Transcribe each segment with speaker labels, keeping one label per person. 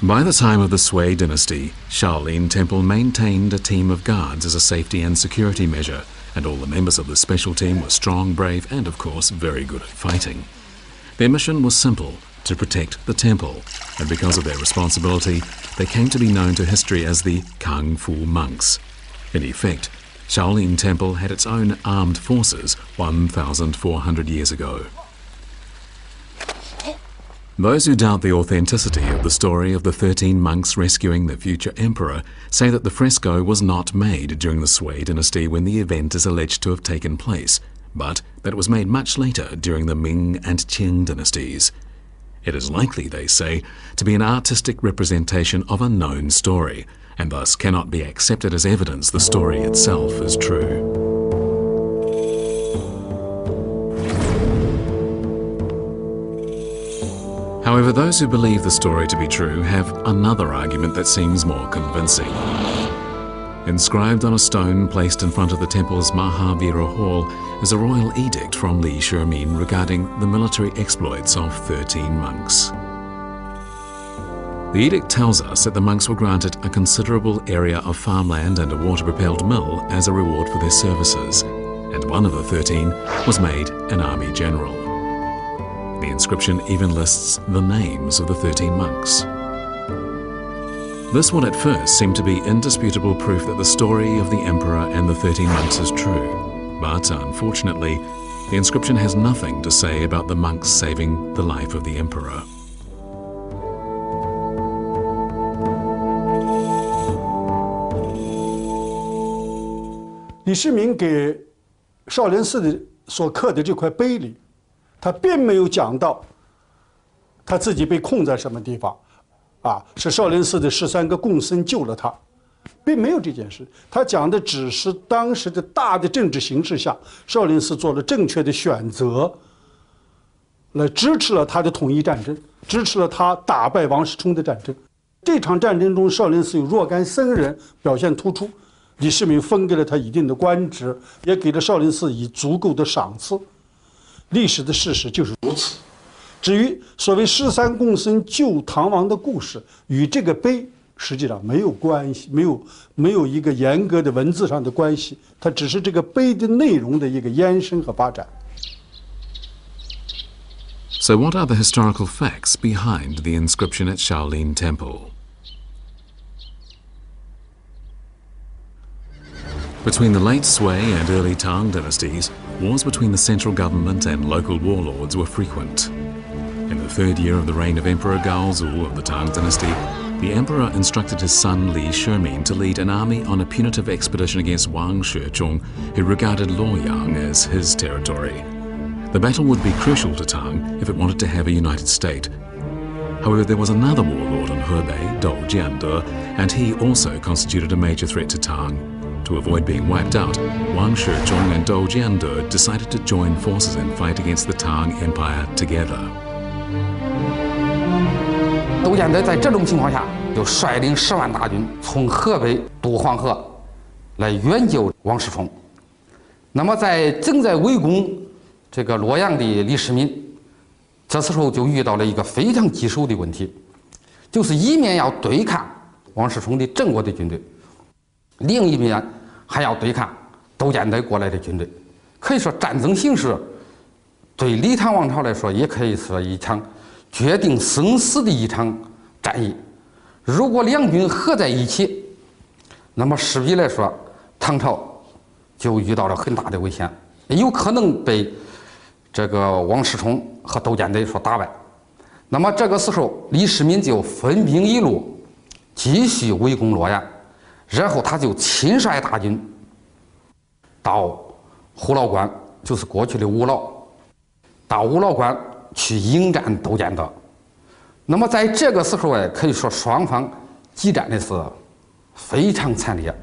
Speaker 1: By the time of the Sui dynasty, Shaolin Temple maintained a team of guards as a safety and security measure, and all the members of the special team were strong, brave, and of course very good at fighting. Their mission was simple: to protect the temple, and because of their responsibility, they came to be known to history as the Kungfu monks. In effect, Shaolin Temple had its own armed forces 1,400 years ago. Those who doubt the authenticity of the story of the 13 monks rescuing the future emperor say that the fresco was not made during the Sui dynasty when the event is alleged to have taken place, but that it was made much later during the Ming and Qing dynasties. It is likely, they say, to be an artistic representation of a known story, and thus cannot be accepted as evidence the story itself is true. However, those who believe the story to be true have another argument that seems more convincing. Inscribed on a stone placed in front of the temple's Mahavira Hall is a royal edict from Li Shimin regarding the military exploits of 13 monks. The edict tells us that the monks were granted a considerable area of farmland and a water-propelled mill as a reward for their services, and one of the 13 was made an army general. The inscription even lists the names of the 13 monks. This would at first seem to be indisputable proof that the story of the emperor and the 13 monks is true, but unfortunately, the inscription has nothing to say about the monks saving the life of the emperor.
Speaker 2: Li Shimin 给少林寺的所刻的这块碑里，他并没有讲到他自己被困在什么地方，是少林寺的13个共僧救了他，并没有这件事。他讲的只是当时的大的政治形势下，少林寺做了正确的选择，来支持了他的统一战争，支持了他打败王世充的战争。这场战争中，少林寺有若干僧人表现突出，李世民分给了他一定的官职，也给了少林寺以足够的赏赐。历史的事实就是如此。至于所谓13共僧救唐王的故事，与这个碑实际上没有关系，没有一个严格的文字上的关系，它只是这个碑的内容的一个延伸和发展。
Speaker 1: So what are the historical facts behind the inscription at Shaolin Temple? Between the late Sui and early Tang dynasties, wars between the central government and local warlords were frequent. In the third year of the reign of Emperor Gaozu of the Tang dynasty, the emperor instructed his son Li Shimin to lead an army on a punitive expedition against Wang Shizhong, who regarded Luoyang as his territory. The battle would be crucial to Tang if it wanted to have a united state. However, there was another warlord in Hebei, Dou Jiande, and he also constituted a major threat to Tang. To avoid being wiped out, Wang Shizhong and Dou Jiande decided to join forces and fight against the Tang Empire together.
Speaker 3: 窦建德在这种情况下，就率领10万大军从河北渡黄河，来援救王世充。那么，在正在围攻这个洛阳的李世民，这时候就遇到了一个非常棘手的问题，就是一面要对抗王世充的郑国的军队，另一面还要对抗窦建德过来的军队。可以说，战争形势对李唐王朝来说，也可以说一场决定生死的一场战役。如果两军合在一起，那么势必来说，唐朝就遇到了很大的危险，有可能被这个王世充和窦建德所打败。那么这个时候，李世民就分兵一路，继续围攻洛阳，然后他就亲率大军到虎牢关，就是过去的吴牢，到吴牢关去迎战窦建德。那么在这个时候可以说双方激战的是非常惨烈。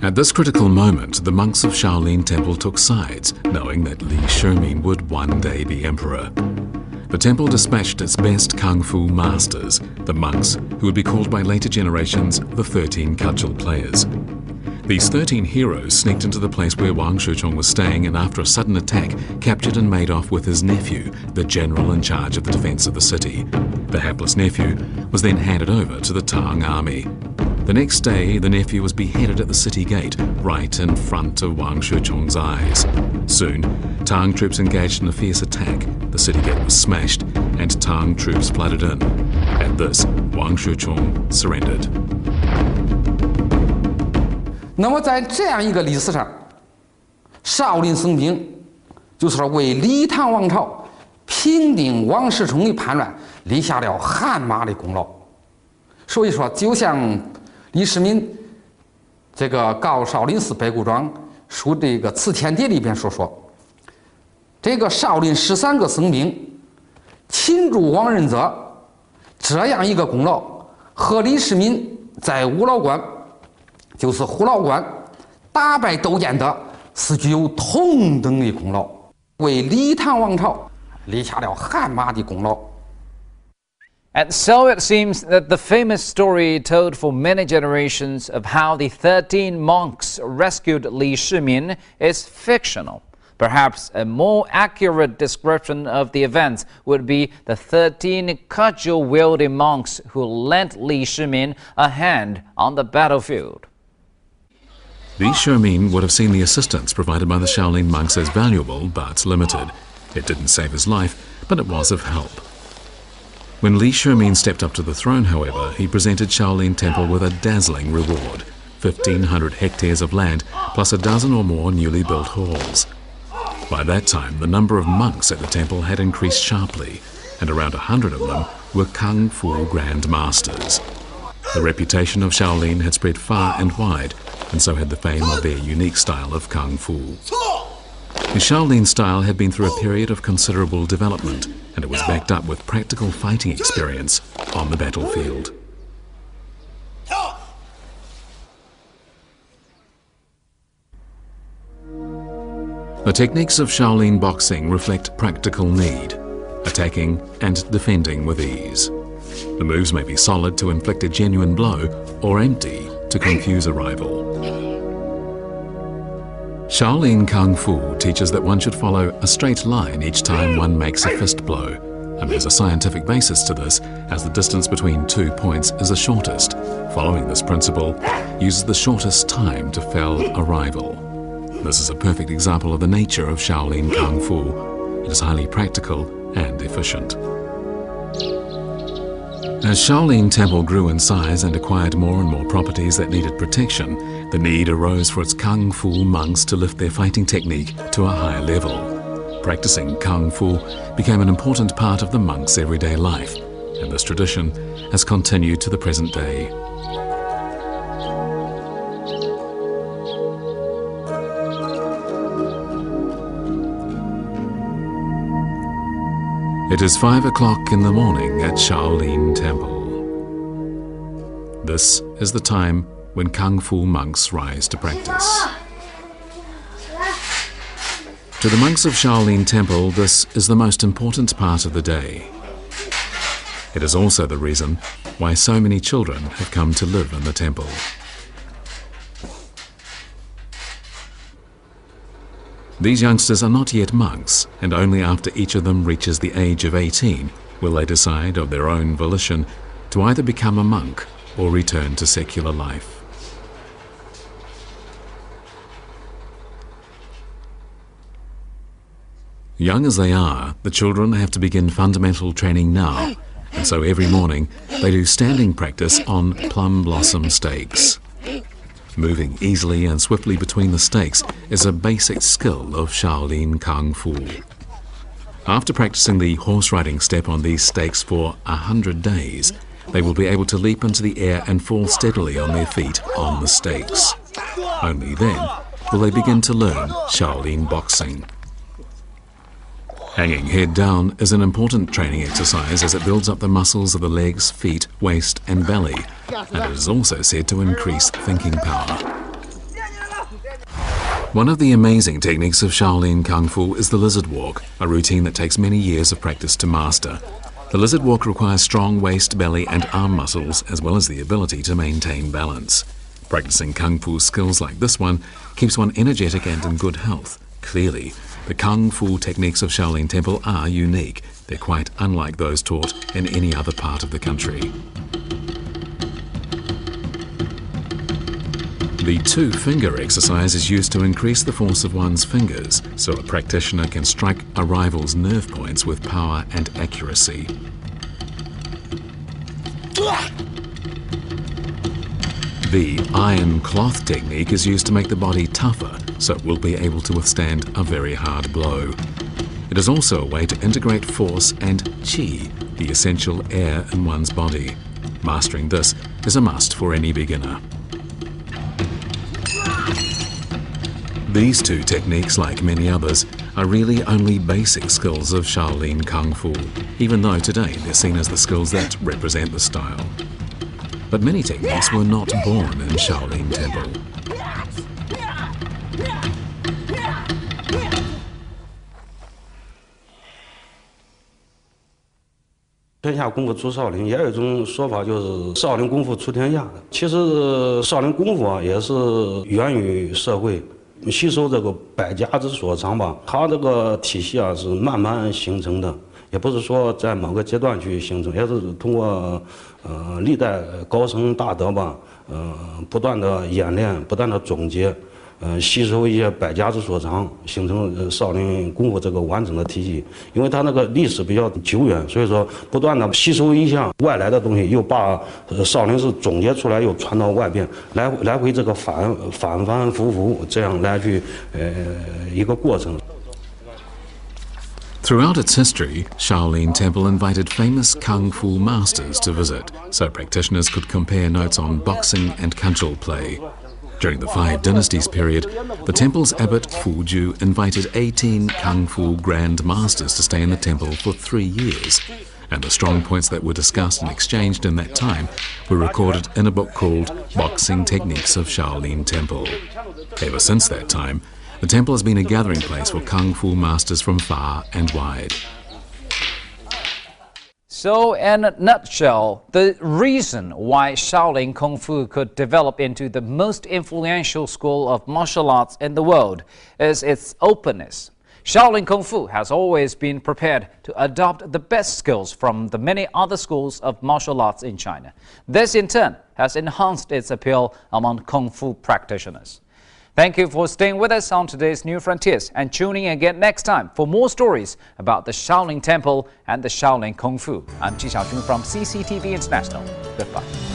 Speaker 1: At this critical moment, the monks of Shaolin Temple took sides, knowing that Li Shimin would one day be emperor. The temple dispatched its best kung fu masters, the monks, who would be called by later generations the 13 cudgel players. These 13 heroes sneaked into the place where Wang Shizhong was staying and after a sudden attack, captured and made off with his nephew, the general in charge of the defense of the city. The hapless nephew was then handed over to the Tang army. The next day, the nephew was beheaded at the city gate, right in front of Wang Shichong's eyes. Soon, Tang troops engaged in a fierce attack. The city gate was smashed, and Tang troops flooded in. At this, Wang Shichong surrendered.
Speaker 3: 那么在这样一个历史上，少林僧兵就是为李唐王朝平定王世充的叛乱立下了汗马的功劳。所以说，就像李世民这个告少林寺白骨庄书这个辞天碟里边所说，这个少林13个僧兵擒住王仁泽这样一个功劳，和李世民在五老关，就是虎牢关打败窦建德是具有同等的功劳，为李唐王朝立下了汗马的功劳。
Speaker 4: And so it seems that the famous story told for many generations of how the 13 monks rescued Li Shimin is fictional. Perhaps a more accurate description of the events would be the 13 cudgel-wielding monks who lent Li Shimin a hand on the battlefield.
Speaker 1: Li Shimin would have seen the assistance provided by the Shaolin monks as valuable but limited. It didn't save his life, but it was of help. When Li Shimin stepped up to the throne, however, he presented Shaolin Temple with a dazzling reward: 1,500 hectares of land, plus a dozen or more newly built halls. By that time, the number of monks at the temple had increased sharply, and around 100 of them were Kungfu Grand Masters. The reputation of Shaolin had spread far and wide, and so had the fame of their unique style of Kung Fu. The Shaolin style had been through a period of considerable development, and it was backed up with practical fighting experience on the battlefield. The techniques of Shaolin boxing reflect practical need, attacking and defending with ease. The moves may be solid to inflict a genuine blow, or empty to confuse a rival. Shaolin Kung Fu teaches that one should follow a straight line each time one makes a fist blow, and there's a scientific basis to this, as the distance between 2 points is the shortest. Following this principle uses the shortest time to fell a rival. This is a perfect example of the nature of Shaolin Kung Fu. It is highly practical and efficient. As Shaolin Temple grew in size and acquired more and more properties that needed protection, the need arose for its Kung Fu monks to lift their fighting technique to a higher level. Practicing Kung Fu became an important part of the monks' everyday life, and this tradition has continued to the present day. It is 5 o'clock in the morning at Shaolin Temple. This is the time when Kung Fu monks rise to practice. To the monks of Shaolin Temple, this is the most important part of the day. It is also the reason why so many children have come to live in the temple. These youngsters are not yet monks, and only after each of them reaches the age of 18 will they decide of their own volition to either become a monk or return to secular life. Young as they are, the children have to begin fundamental training now, and so every morning they do standing practice on plum blossom stakes. Moving easily and swiftly between the stakes is a basic skill of Shaolin Kung Fu. After practicing the horse riding step on these stakes for 100 days, they will be able to leap into the air and fall steadily on their feet on the stakes. Only then will they begin to learn Shaolin boxing. Hanging head down is an important training exercise as it builds up the muscles of the legs, feet, waist and belly, and it is also said to increase thinking power. One of the amazing techniques of Shaolin Kung Fu is the lizard walk, a routine that takes many years of practice to master. The lizard walk requires strong waist, belly and arm muscles, as well as the ability to maintain balance. Practicing Kung Fu skills like this one keeps one energetic and in good health. Clearly, the Kung Fu techniques of Shaolin Temple are unique, They're quite unlike those taught in any other part of the country. The two-finger exercise is used to increase the force of one's fingers, so a practitioner can strike a rival's nerve points with power and accuracy. The iron cloth technique is used to make the body tougher, so it will be able to withstand a very hard blow. It is also a way to integrate force and qi, the essential air in one's body. Mastering this is a must for any beginner. These two techniques, like many others, are really only basic skills of Shaolin Kungfu, even though today they're seen as the skills that represent the style. But many techniques were not born in Shaolin Temple.
Speaker 5: 天下功夫出少林，也有一种说法，就是少林功夫出天下的。其实少林功夫啊，也是源于社会，吸收这个百家之所长吧。它这个体系啊是慢慢形成的，也不是说在某个阶段去形成，也是通过历代高僧大德吧，不断的演练，不断的总结。 吸收一些百家之所长，形成少林功夫这个完整的体系。因为它那个历史比较久远，所以说不断的吸收一项外来的东西，又把少林寺总结出来，又传到外边，来回这个反复这样来去一个过程。
Speaker 1: Throughout its history, Shaolin Temple invited famous Kung Fu masters to visit, so practitioners could compare notes on boxing and cudgel play. During the Five Dynasties period, the temple's abbot Fuju invited 18 Kung Fu Grand Masters to stay in the temple for 3 years, and the strong points that were discussed and exchanged in that time were recorded in a book called Boxing Techniques of Shaolin Temple. Ever since that time, the temple has been a gathering place for Kung Fu masters from far and wide.
Speaker 4: So, in a nutshell, the reason why Shaolin Kung Fu could develop into the most influential school of martial arts in the world is its openness. Shaolin Kung Fu has always been prepared to adopt the best skills from the many other schools of martial arts in China. This, in turn, has enhanced its appeal among Kung Fu practitioners. Thank you for staying with us on today's New Frontiers and tuning in again next time for more stories about the Shaolin Temple and the Shaolin Kung Fu. I'm Ji Xiaojun from CCTV International. Goodbye.